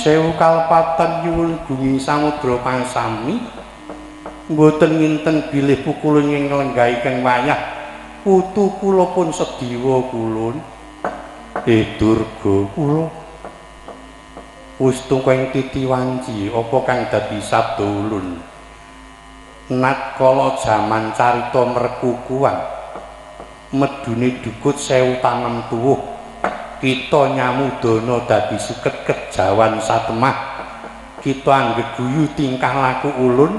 Sewu kalpatan nyuwun gunging samudra pasami mboten nginten bilih pukulun ing lenggahi kang wayah putu kula pun sediwa kulun Durga kula wis tungkeng titi wanci apa kang dadi sabda ulun nat kala jaman carita merkukuan medune dukut sewu tanem tuwuh kita nyamudana dadi suket kejawan satemah kita anggeguyu tingkah laku ulun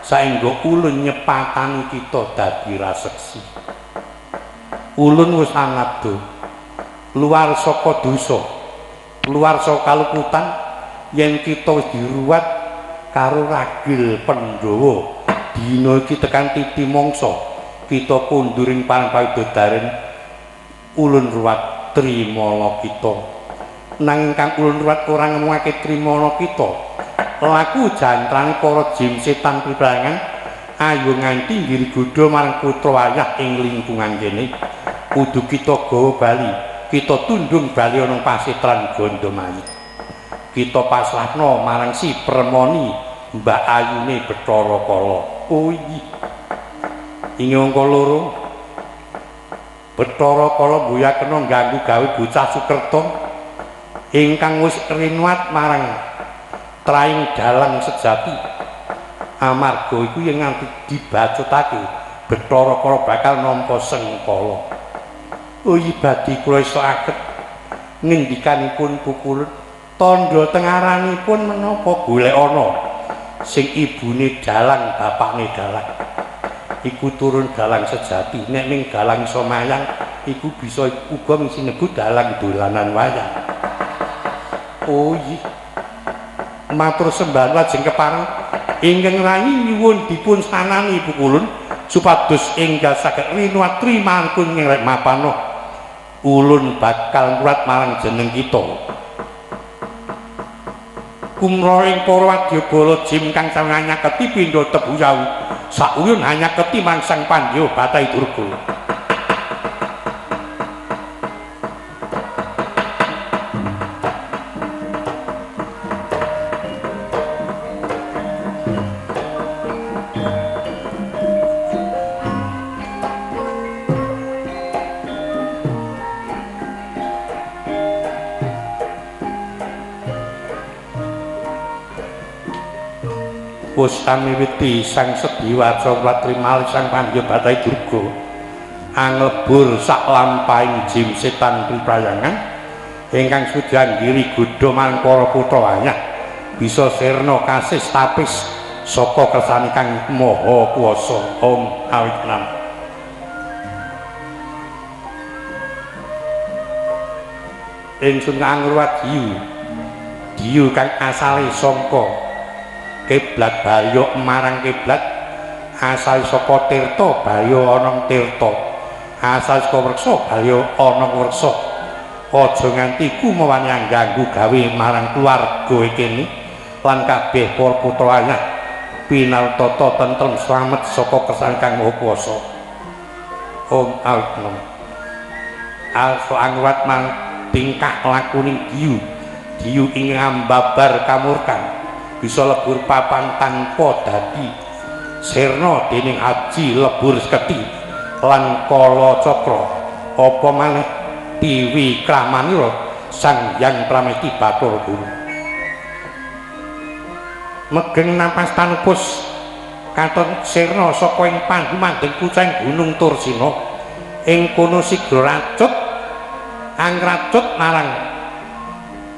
saengga ulun nyepatani kita dadi raseksi ulun wis anabdo luar saka dosa luar saka kaluputan yen kita wis diruwat karo ragil Pandhawa dina iki tekan titi mangsa kita kunduring pangpawidodaren ulun ruwat trimala kita nanging kang ulun ruwat ora ngemake trimala kita laku jantrane para jin setan pirangan ayo nganti ngirigoda marang putra wayah ing lingkungan kene kudu kita gawa bali kita tundung bali ana pasitran Gandamayu kita pasrahna marang si Permoni Mbak Ayune Bathara Kala oh iki ing angka loro Bathara Kala mbuyakena ngganggu gawe bocah Sukerta ingkang wis rinuat marang traing dalang sejati amarga iku yen nganti dibacutake Bathara Kala bakal nampa sengkala oh ibadi kula iso aget ngendikanipun pukulun tandha tengaranipun menapa golek ana sing ibune dalang bapakne dalang iku turun dalang sejati nek ning dalang iso mayang iku bisa uga sinebu dalang dolanan wayang oh iya matur sembah lajeng kepareng ingkang rayi nyuwun dipun sanani pukulun supados enggal saged rinuatri mangkun ngrek mapano ulun bakal nurat marang jeneng kita kumra ing para wadyabala jim kang sawang nyaketi pindha tebuyau sauyun hanya keti mangsang Pandya Bathai Durga wis miwiti sang Sediwaca Watrimali sang Pandya Bathai Durga anglebur sak lampahing jim setan priprayangan ingkang sudan giri godha marang para putra wayah bisa sirna kasih tapis saka kersane kang maha kuwasa Om awit nam ingsun ngruwat diyu kang asale saka kiblat Barya marang kiblat asal saka Tirta Barya ana Tirta asal saka Wreksa Barya ana Wreksa aja nganti kumawani ganggu gawe marang keluarga iki lan kabeh para putra wayah pinaltata tentrem slamet saka kersane Kang Maha Kuwasa Om Alkum also angwat mang tingkah lakuning diyu ing ambabar kamurkan bisa lebur papan tanpa dadi sirna dening aji lebur seketi lan kala cakra apa maneh Dewi Kramanira Sang Hyang Pramesti Bathara Guru megeng napas tanupus katon sirna saka ing pandu mandeng kucing Gunung Tursina ing kono sigra racut angracut marang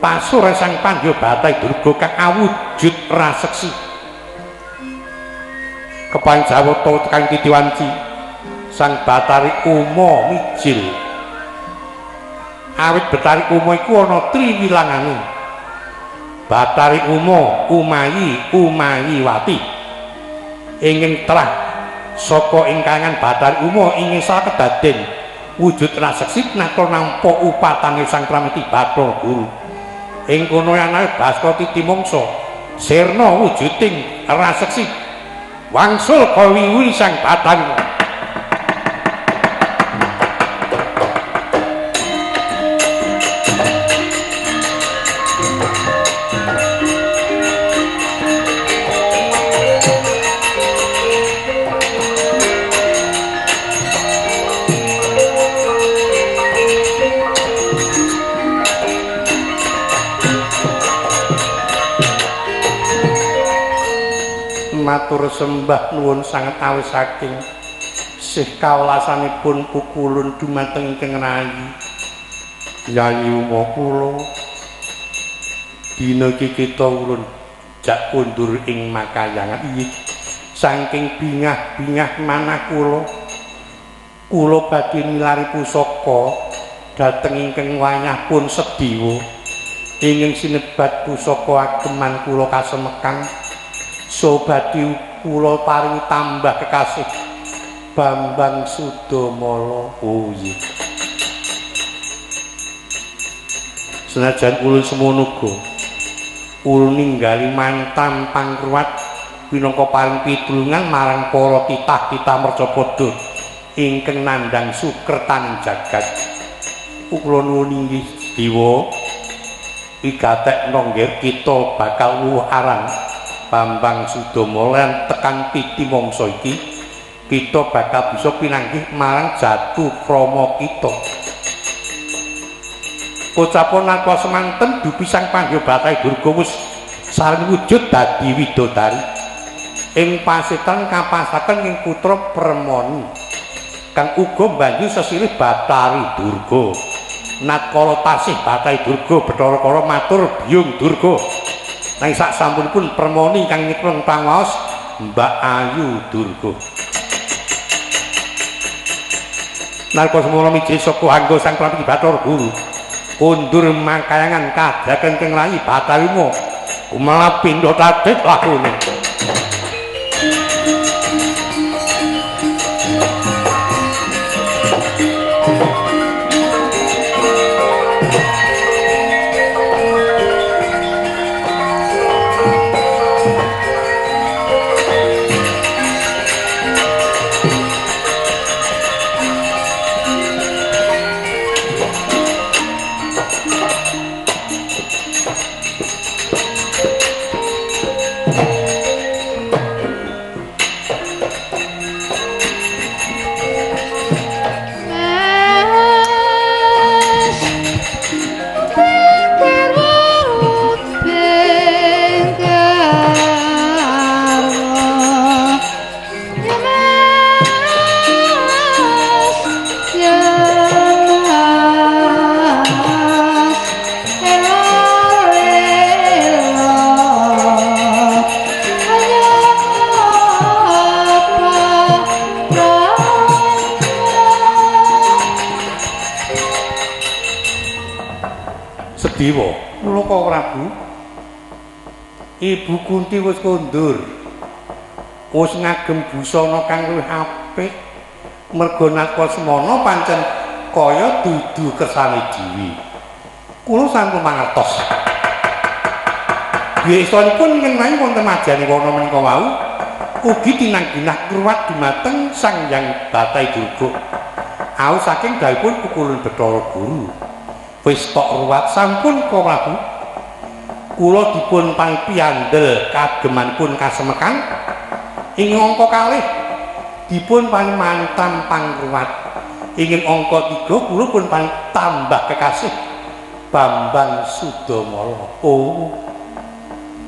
pasure Sang Pandya Bathai Durga kang awujud raseksi kepanjawata kang titiwanci Sang Bathari Uma mijil awit Bathari Uma iku ana triwilangane Bathari Uma Umayiwati ingkang terah saka ingkangan Bathari Uma ingkang sakedaden wujud raseksi nata nampa upatane Sang Pramesti Bathara Guru ing kono anae Baskara Titi Mangsa sirna wujuding raseksi wangsul kawiwi Sang Bathari matur sembah nuwun sanget awis saking sih kawelasanipun pukulun dumateng ingkang rayi Yayi Uma kula dina iki kita ulun jak kundur ing Makayangan iki saking bingah-bingah manah kula badhe milari pusaka dhateng ingkang wayah pun Sediwa ingkang sinebat pusaka ageman kula kasemekan so badhe kula paring tambah kekasih Bambang Sudamala. Oh iya. Senajan ulun semono uga ulun ninggali mantan pangruwat minangka paring pitulungan marang para titah-titah mercapada ingkang nandhang sukertaning jagat. Kula nuwun inggih Dewa igatekno nggih kita bakal wuh aran Bambang Sudamala tekan titi mangsa iki kita bakal bisa pinanggih marang jatuh krama kita. Ucapan aku semanten dupi sang panggih Bathai Durga wis sareng wujud dadi widodari ing pasetan kapasaken ing putra Permoni kang uga banyu sesirih Bathari Durga. Natkala tasih Bathai Durga Bathara Kala matur Byung Durga nang sak sampunipun Permoni kang nyekron pangaos Mbak Ayu Durga. Nalika semana mijil saka angga sang Prabu Bathara Guru kundur Makayangan kadaken keng rayi Bathari Uma kumala pindha tadhik lakune. Dewa, kula Prabu. Ibu Kunti wis kondur. Wis ngagem busana kang luwih apik. Merga nalika semana pancen kaya dudu kersane dhewe. Kula sampun mangertos. Biasanipun ngenai wonten majane wana menika wau ugi tinangginah kruwat dumateng Sang Hyang Bathai Durga. Aos saking dawuhipun pukulun Bathara Guru. Wis tok ruwat sampun Prabu. Kula dipun pangpiyandel kagemanipun kasemekan ing angka kalih dipun mantan pangruwat ing angka 3 kula pun tambah kekasih Bambang Sudamala. Oh,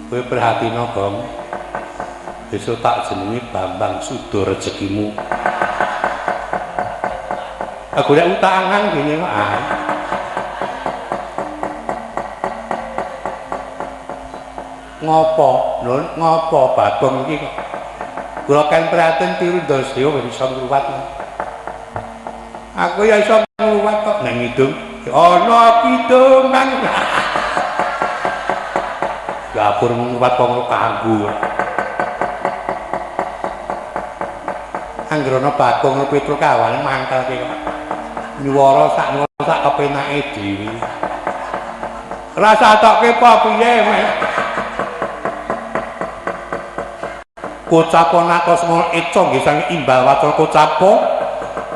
kowe perhatina Gong. Besok tak jenenge Bambang Suda rezekimu. Aku lek utangan ngene wae. Ngopo? Lho, ngopo Bagong iki kok? Kula kan prihatin tiru Ndasdewa ben iso ngruwat. Aku ya iso ngruwat kok nang idung. Ana kidung nang. Gapur ngruwat kok kanggo. Anggrana Bagong Petruk kawan mangkelke kok. Nyuwara sak kepenake dhewe. Rasa tokke apa piye, Mas? Kocapan akosma eca nggih sang imbal wacana kocapa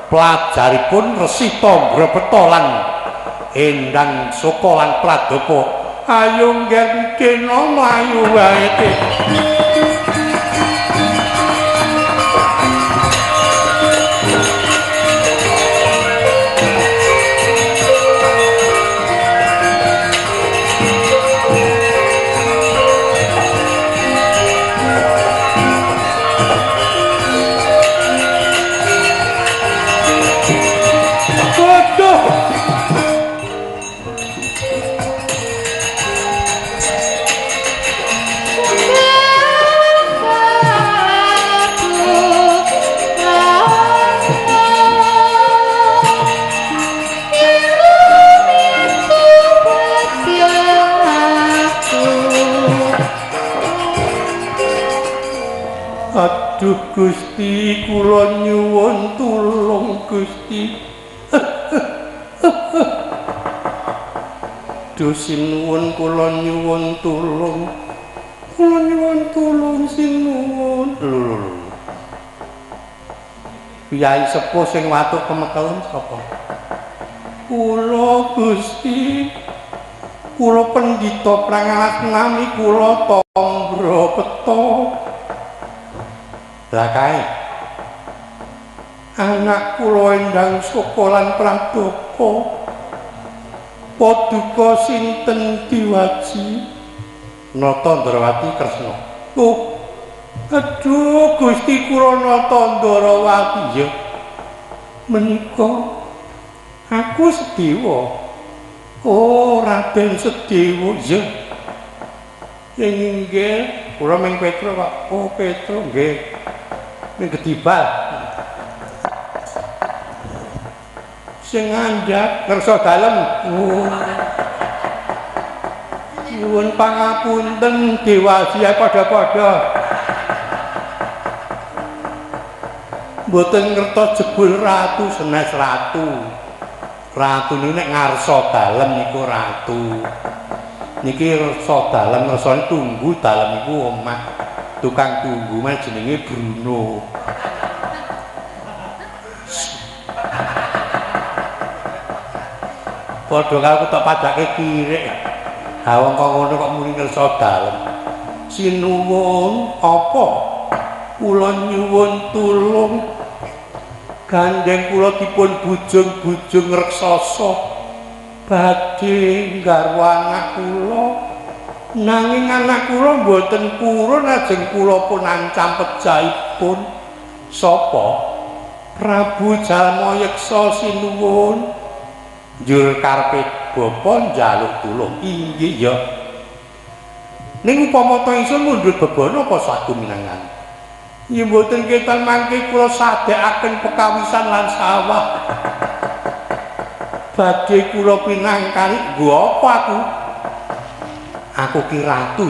pelajaripun Resita Brepeta lan Endang Soka lan Pradapa ayo ngger kena mlayu wae. Aduh Gusti, kula nyuwun tulung Gusti. Duh sinuwun kula nyuwun tulung. Kula nyuwun tulung sinuwun. Lho. Kyai sepuh sing watuk kemekelen sapa? Kula Gusti. Kula pendhita Prangalas nami kula Tambra Peta. Lah kae anak kula Endang Saka lan Pradapa paduka sinten Diwaji Nata Ndrawati Kresna. Oh aduh Gusti kula Nata Ndrawati ya menika aku Sedewa. Oh Raden Sedewa ya inggih kula ming Petra Pak. Oh Petra nggih ming Gedibal sing ngandhap ngersa dalem. Nyuwun pangapunten Dewaji padha-padha mboten ngertos jebul ratu senes ratu. Ratu niki nek ngarsa dalem niku ratu. Niki ngersa dalem ngersane tunggu dalem niku omah. Tukang tunggu mah jenenge Bruno. Padha karo tok pajake kirik. Ha wong kok ngono kok muni ngersa dalem. Sinuwun apa? Kula nyuwun tulung. Gandeng kula dipun bujung-bujung raksasa badhe nggarwa anak kula. Nanging anak kula mboten purun ajeng kula pun ancam pejahipun. Sapa? Prabu Jalmayeksa sinuwun. Njur karepe bapa njaluk tulung. Inggih ya. Ning upama ta ingsun mundhut bebana apa saku minangan. Ya mboten ketan mangke kula sadekaken pekawisan lan sawah. Badhe kula pinangkani nggo apa aku? Aku ki ratu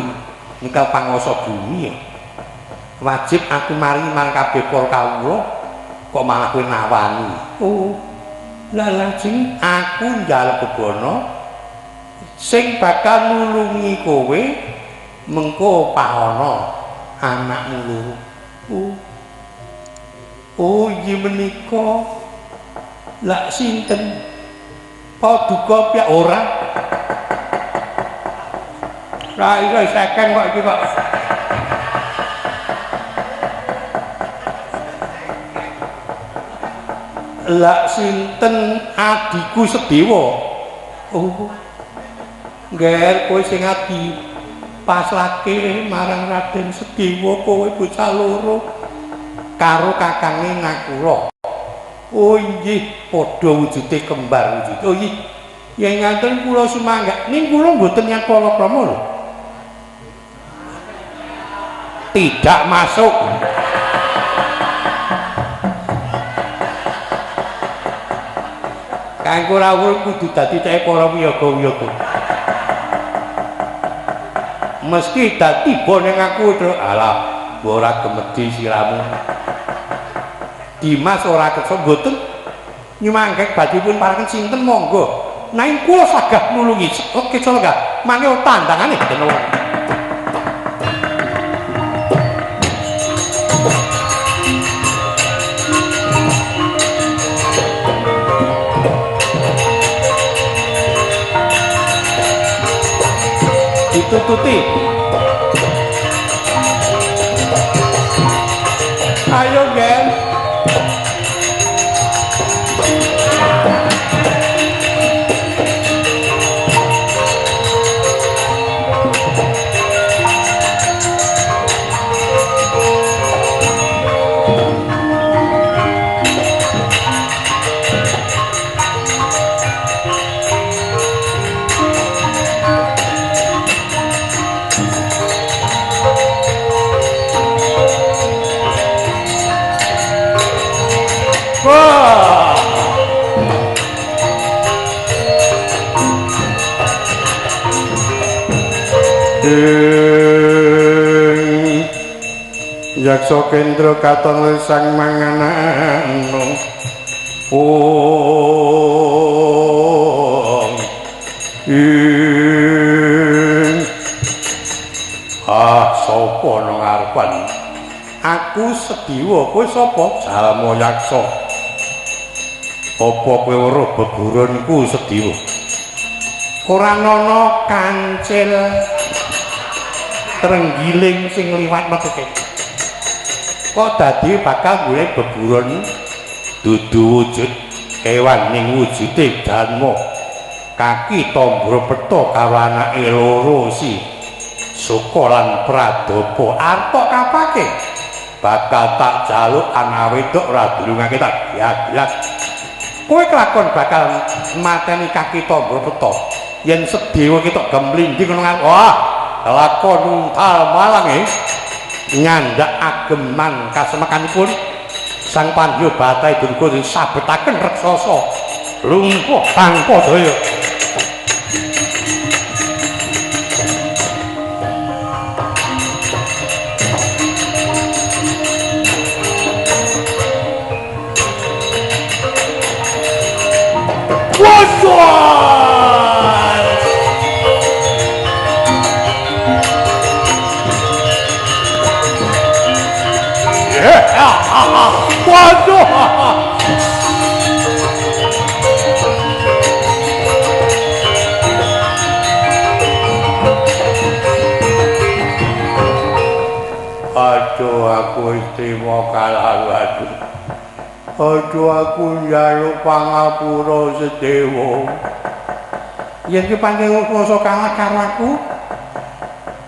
nikah panguwasa bumi ya. Wajib aku maringi marang kabeh para kawula kok malah kowe nawani. Oh. Lah lajeng aku njaluk bebana sing bakal nulungi kowe mengko pahana anakmu loro. Oh iki menika lak sinten? Paduka piyak ora? Ra iso seken kok iki kok. Lak sinten adiku Sedewa. Oh. Ngger kowe sing adi paslake marang Raden Sedewa kowe bocah loro karo kakange Nakula. Oh inggih padha wujude kembar wujud. Oh nggih. Yen ngaten kula sumanggah ning kula mboten nyang palakrama lho. Tidak masuk. Kanggo rawuh kudu dadi cek para wiyaga-wiyaga. Meski dak tiba ning aku alah ora gemedi siramu. Dimas ora kersa mboten nyumangkek badhepun parangan sinten monggo. Nanging kula sagah nulungi. Oke salah mane tandangane mboten ora. Ditututi. Ayo gen. Yaksa Kendra katon sang manganano sapa nang ngarepan aku Sediwa kowe sapa Jalma Yaksa apa kowe weruh beburonku Sediwa ora ana kancil trenggiling sing liwat meteke kok dadi bakal golek beburon dudu wujud kewan ning wujude Jalma kaki tombro petha karo anake loro si Suka lan Pradapa arep kapake bakal tak jaluk ana wedok ora durungake tak bias kowe kelakon bakal mateni kaki tombro petha yen Sedewa ketok gemlinding ngono wah lakon untal malang nyandak ageman kasemekanipun sang Pandya Batai Durga disabetaken raksasa lumpuh tanpa daya Waduh! Aduh aku istimewa kalah waduh. Aduh aku njaluk pangapura Sedewa. Yen ki pancen rasa kalah karo aku,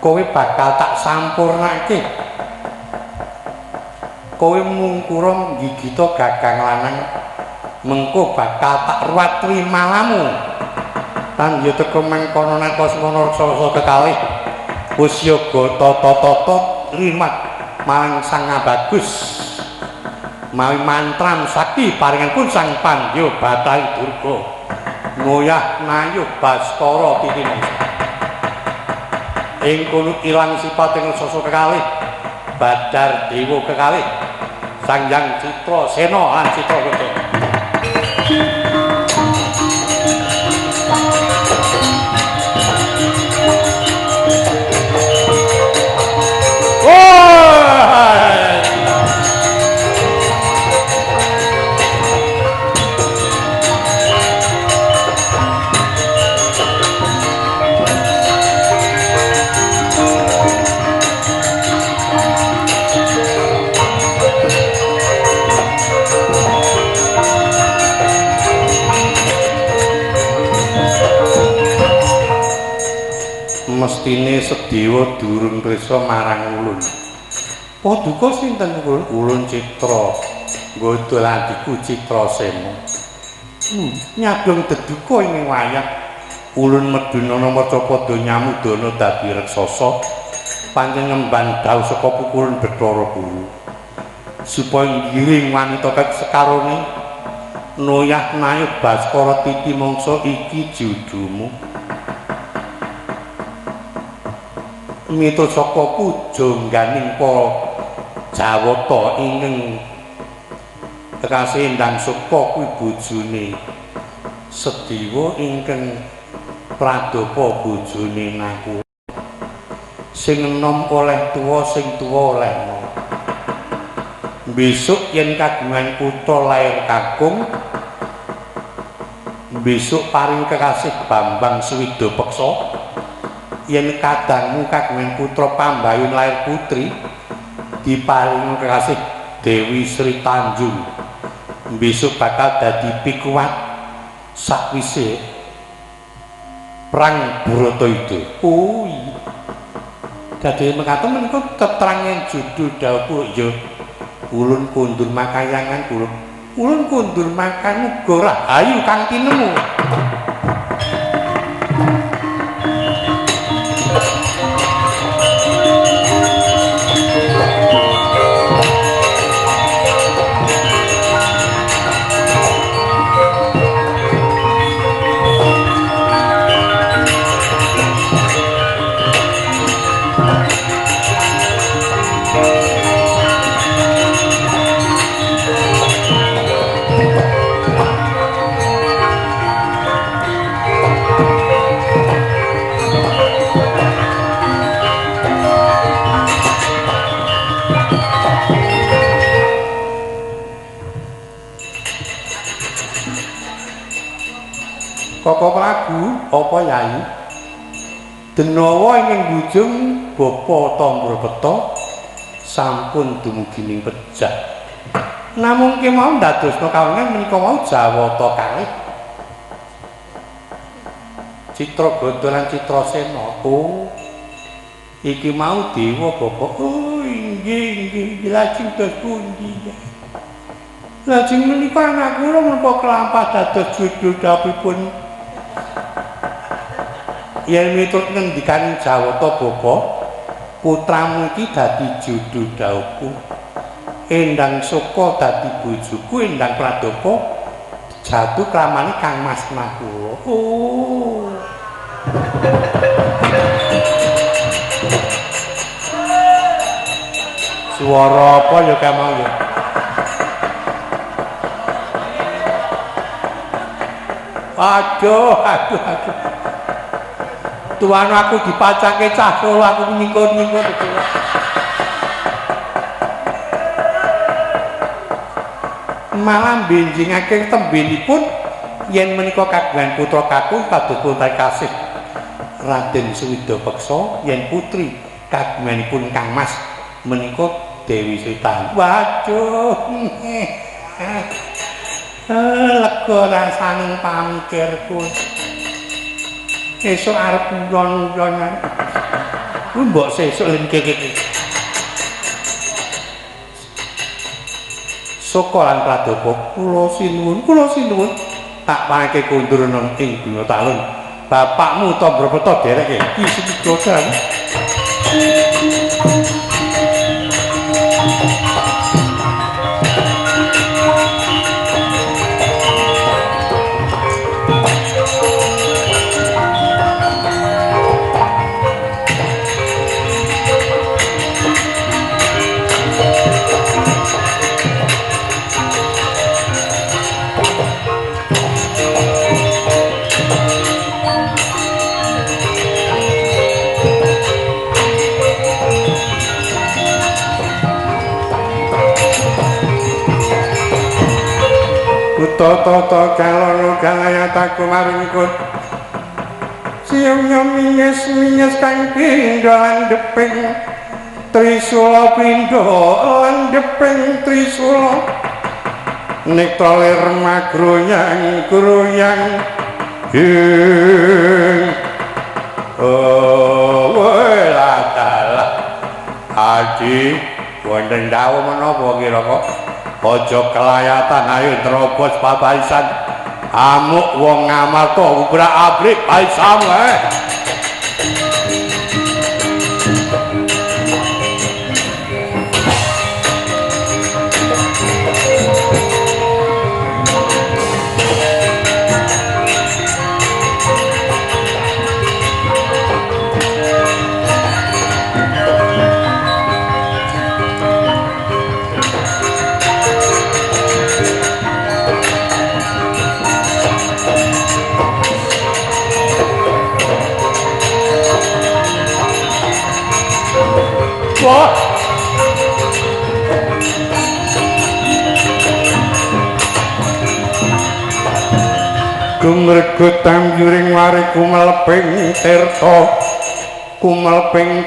kowe bakal tak sampurnake. Kowe mungkura gigita gagang lanang mengko bakal tak ruwatri malamu tan ya teko mengkono nang kosmono raksasa kekalih wis yoga tata-tata limat marang Sang Abagus mawi mantram sakti paringan pun Sang Pandya Batai Durga ngoyah nayuh Baskara titine ing kono ilang sipating raksasa kekalih Badar Dewa kekalih Sang Hyang Citra Sena lan Citrakeca. Mestine Sedewa durung prisa marang ulun. Paduka sinten ulun Citra nggodol adhiku Citrasena. Nyadong deduka ing wayah ulun medunana Macapada nyamudana dadi raksasa pancen ngemban dawuh saka pukulan Bathara Guru. Supaya ngiring wanita kang sekarone noyah nayuh Baskara titi mangsa iki judumu. Miturut saka pujangganing para Jawata ingkang kekasih Endang Sukma kuwi bojone Sedewa ingkang Pradapa bojone Nakula sing enom oleh tuwa sing tuwa oleh enom besok yen kagungan putra lair kakung besok paring kekasih Bambang Swida Peksa yen kadangmu kagungan putra Pambayun lair putri diparing kekasih Dewi Sri Tanjung besok bakal dadi pikuwat sakwise perang Bratayuda. Oh iya dadi mekaten menika tetrangen judul dawuh ya ulun kondur makayangan ulun kondur makan uga rahayu kang tinemu. Prabu apa Yayi Denawa ingkang bujung Bapa Tambrapeta sampun dumugi ning pejah namung kemawon ndadosna kawongan menika wau Jawata kalih Citragada lan Citrasena oh iki mau dewa Bapak oh inggih lajeng dos pundi lajeng menika anak kula menapa kelampah dados judul-dapipun yen miturut ngendikaning Jawata Bapa putramu iki dadi judul dauku Endang Soka dadi bojoku Endang Pradapa jatuh klamane Kang Mas kula oh suara apa ya kamau ya aduh Tuhan aku dipacake cah Solo aku nyingkur-nyingkur malah benjingake tembenipun yen menika kagungan putra kakung kados putra kasih Raden Suwida Peksa yen putri kagunganipun Kang Mas menika Dewi Sri waduh lega rasane pamikirku esuk arep nyon-nyon mbok sesuk len keke Saka lan Pradapa kula sinuwun tak pangke kondur ing Gunung Talun bapakmu Tambrapeta dereke iki sing Tata kalono galayataku maringkut Siung minges kang pindho landheping Trisula pindho landheping Trisula Nekta lir magroyang dalah Adi wonten dawuh menapa kira kok aja kelayatan ayo nerobos babaisan amuk wong ngamarta ubrak-abrik baisam Gumregut tamjuring wari kumeleping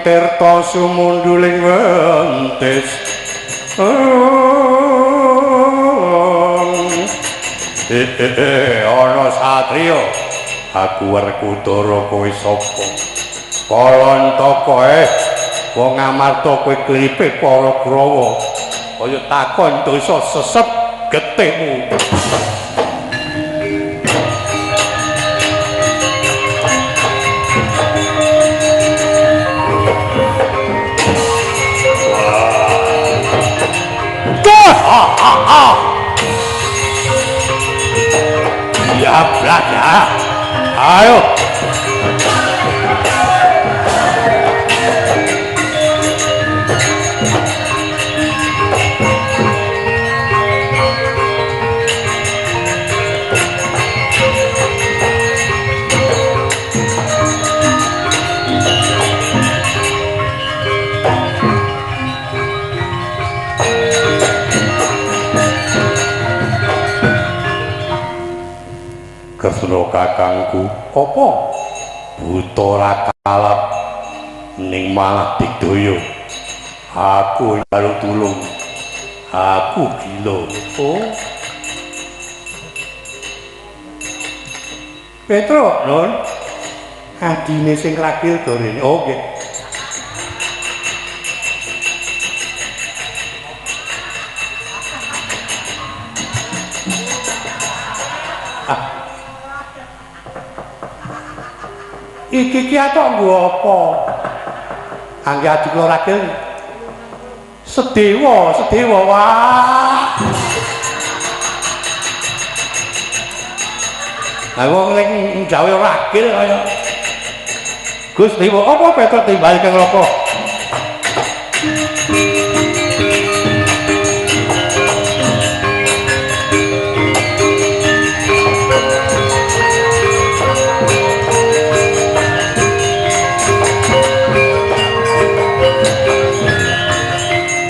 tirta sumunduling wentis ana satriya aku Werkudara kowe sapa Kalantaka wong Amarta kowe klipe para Grawa kaya takon dosa sesep getihmu ya belanja ayo Kresna kakangku, apa buta ora kalap ning malah digdaya. Aku baru tulung. Aku gila. Oh. Petro, Nun. Adine sing ragil dorene. Oh, nggih. Iki atok nggo apa? Angge adik kula ragil. Sedewa wah. Lah wong ning gawe ragil kaya Gus Dewa apa Petro timbali kang roko?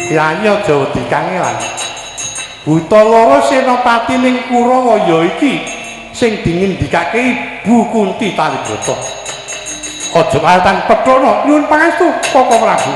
Yanyo Jawa dikangelan. Buta loro senopati ning Kurawaya iki sing dingendikake Ibu Kunti Talibrata. Aja kalatan Petrana nyuwun pangestu Kaka Prabu.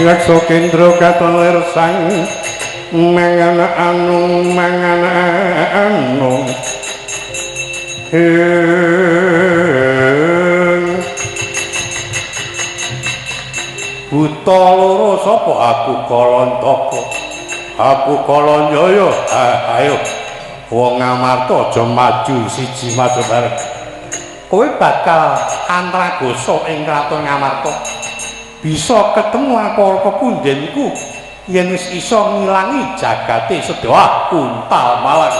Laksa Kendra katon lersang mangan anu buta loro sapa aku Kalantaka aku Kalanyaya ayo wong Ngamarta aja maju siji maju bareng kowe bakal antragosa ing kraton Ngamarta bisa ketemu apa pepundhenku yen wis isa ngilangi jagate Sedawa Kuntal Malang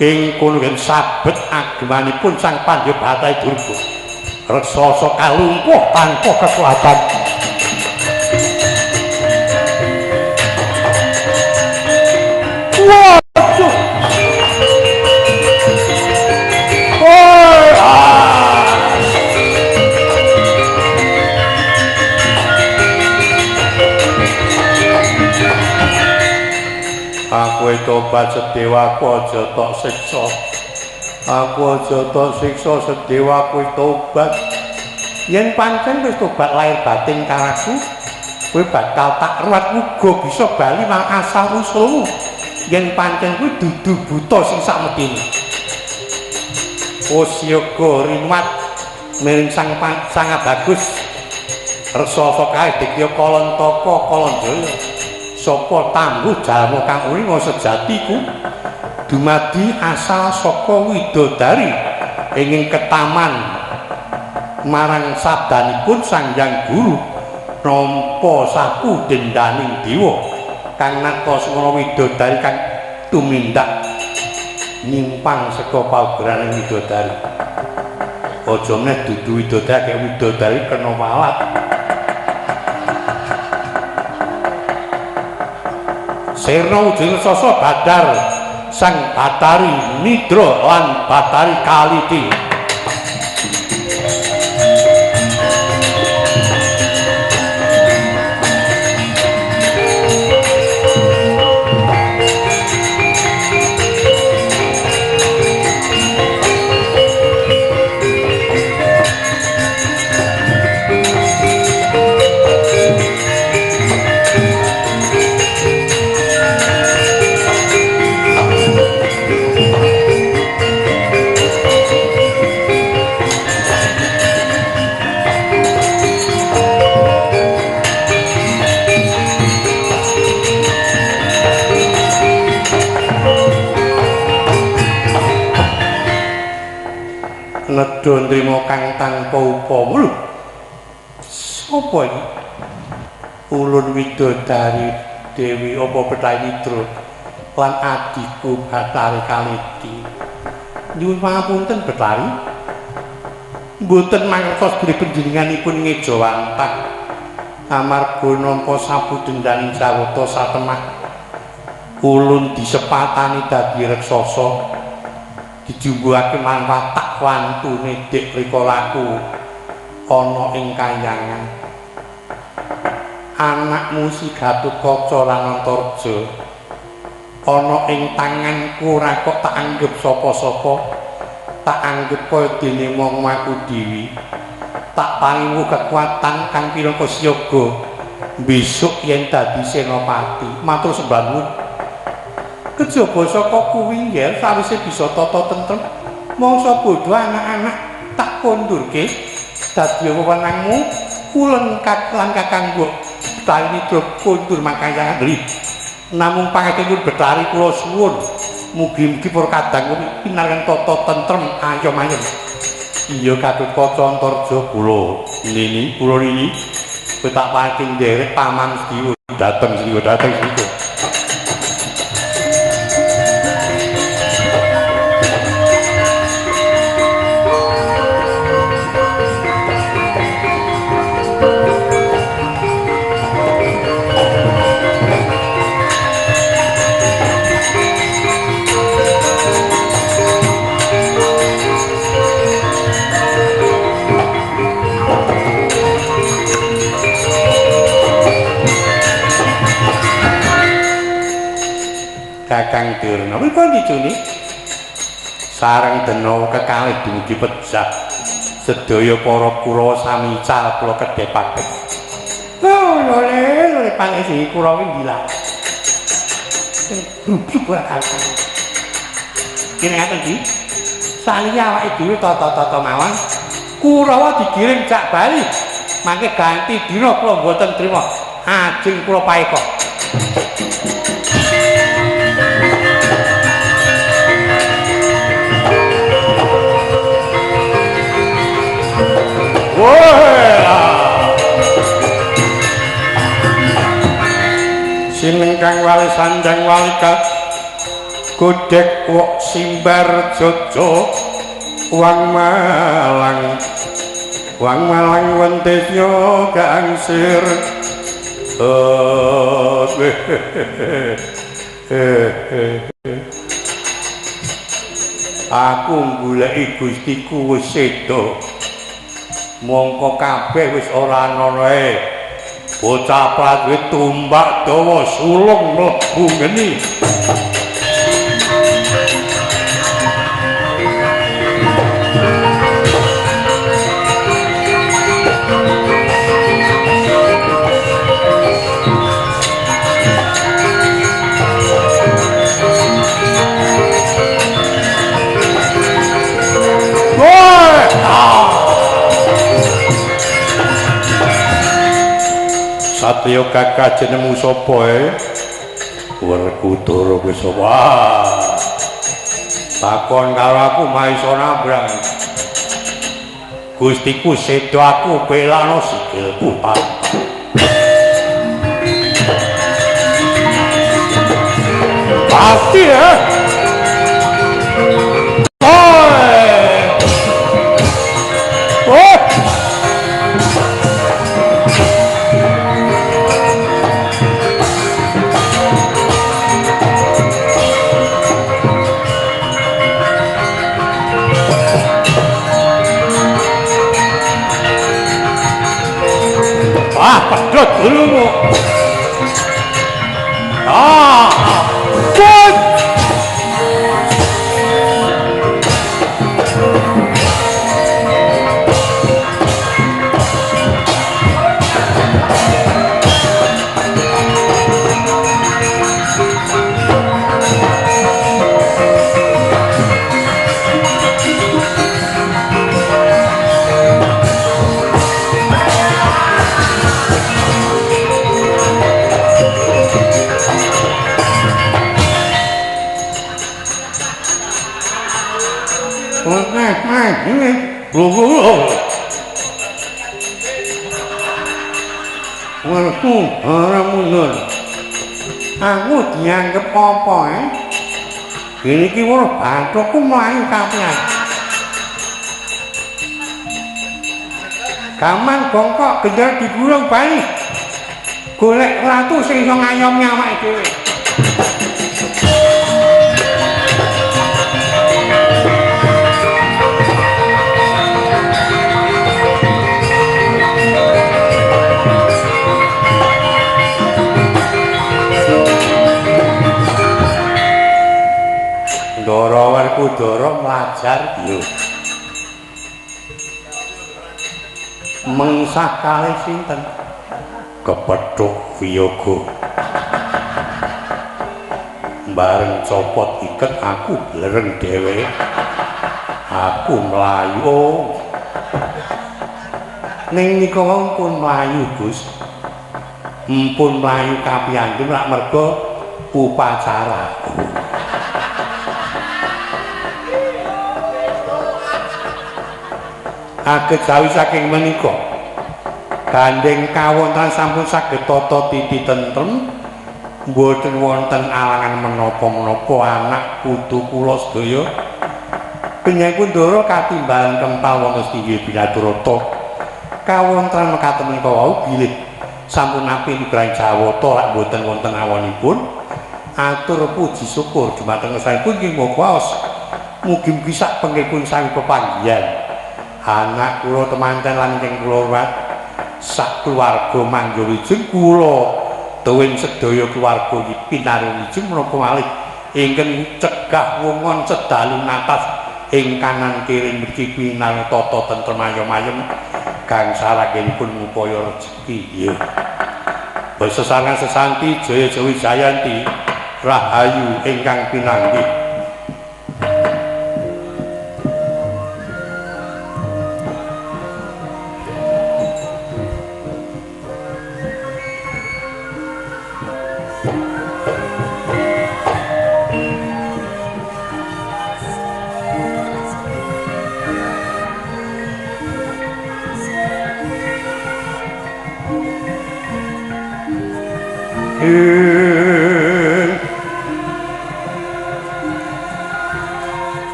ing kono yen sabet agemanipun Sang Panjabatahe Durga raksasa kalumpuh tanpa kekuatan waduh aku tobat Sedewaku aja tok siksa aku aja tok siksa Sedewaku tobat yen pancen wis tobat lahir batin karaku kowe bakal tak ruwat muga bisa bali nang asal usulmu yen pancen kuwi dudu buta sing sakmedine Osyaga rimat miring sang bagus resasa kae dikya Kalantaka Kalandaya sapa tangguh jalma kang uringa sejatiku dumadi asal saka widodari ing ketaman marang sabdanipun Sang Hyang Guru nampa saku dendaning dewa kang nakasmana widodari kang tumindak nyimpang saka paugeran widodari aja meneh dudu widodari kaya widodari kena walat Sirna ujung sasa Badar Sang Batari Nidra lan Batari Kaliti nedha nrimo kang tanpa upama lho sapa iki ulun widodari Dewi apa Bethahi Nidra lan adiku Batari Kaliti nyuwun pangapunten Bethahi mboten mangertos bilih panjenenganipun ngejawantah amarga nampa sapudendaning sawata satemah ulun disepatani dadi reksasa dijumbuhake manfaat tak wantune dik rikalaku ana ing kahyangan anakmu si Gatotkaca lan Antarja ana ing tanganku ora kok tak anggap sapa-sapa tak anggap kaya dene wong aku dhewe tak paringu kekuatan kang pirangka siyaga besok yen dadi senopati matur sembah nuwun kejaba saka kuwi ya sawise bisa tata tentrem mangsa bodho anak-anak tak kondurke dadi wewenangmu kulon lan kakangku tani drop kondur makaya nggih namung pangatenipun Betari kula suwun mugi-mugi para kadang pinaringan tata tentrem ayom-ayom iya Gatotkaca Antarja kula nini kowe tak pancing nderek paman Sediwa dateng Sediwa Kakang Durna pripun dicuni sareng dena kekalih dumugi pejah sedaya para Kurawa sami cal kula kedhepaken lho panesi Kurawa ngilang bakal kene ngaten iki saliya awake dhewe tata-tata mawon Kurawa digiring jak Bali mangke ganti dina kula mboten trima ajeng kula paeka Sinengkang wali sandang walikat godhek wok simbar jojo wang malang wentesnya gangsir aku goleki Gustiku wis seda mongko kabeh wis ora ana bocah prajurit tumbak dawa sulung mlebu ngeni Satya kakak jenengmu sapa Werkudara wis takon karo aku maisa nabrang Gustiku seda aku belano sikilku pasti ya pedhot dulumu Warku ora mundur. Aku dianggep apa Gini iki ora bathukku mlayu kapian. Gaman bongkok gendar digulung bae. Golek ratu sing iso ngayomi awake dhewe. Ndara Werkudara mlajar yo. Mengsah kalih sinten? Kepethuk Wiyaga. Bareng copot iket aku blereng dhewe. Aku mlayu. Ning nika pun mlayu, Gus. Mpun mlayu kapiyambin lak merga upacara. Kejawi saking menika gandeng kawonten sampun saged tata titi tentrem mboten wonten alangan menapa-menapa anak putu kula sedaya Penyang Kundara katimbalan kempal wonten Stinggi Binaturata kawonten mekaten menika wau bilih sampun napi nugraing Jawata lak mboten wonten awonipun atur puji syukur dumateng saipun nggih monggo mugi-mugi sak pengipun sami pepanggihan anak kula temanten lan ingkang kula hormat sak keluarga Manggawijeng kula tuwin sedaya keluarga pinarinijeng menapa malih ingkang cegah wongon sedalu natas ing kanan kiri mriki pinang tata tentrem ayem-ayem gangsalakenipun ngupaya rejeki nggih. Besesaran sesanti Jaya Jawi Jayanti rahayu ingkang pinanggih.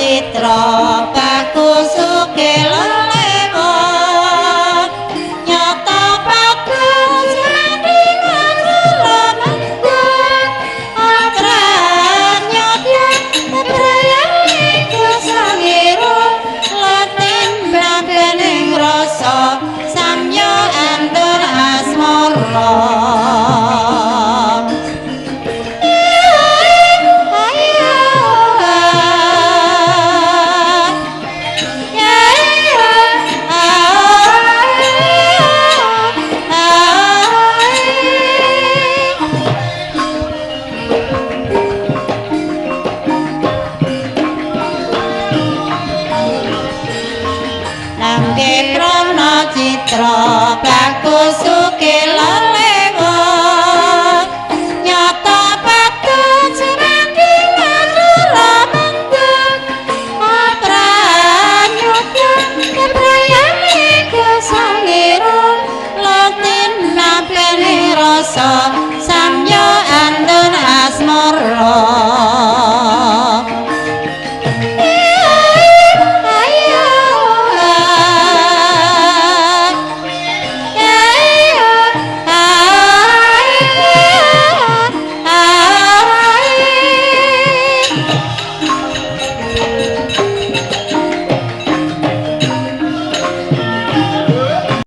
Citra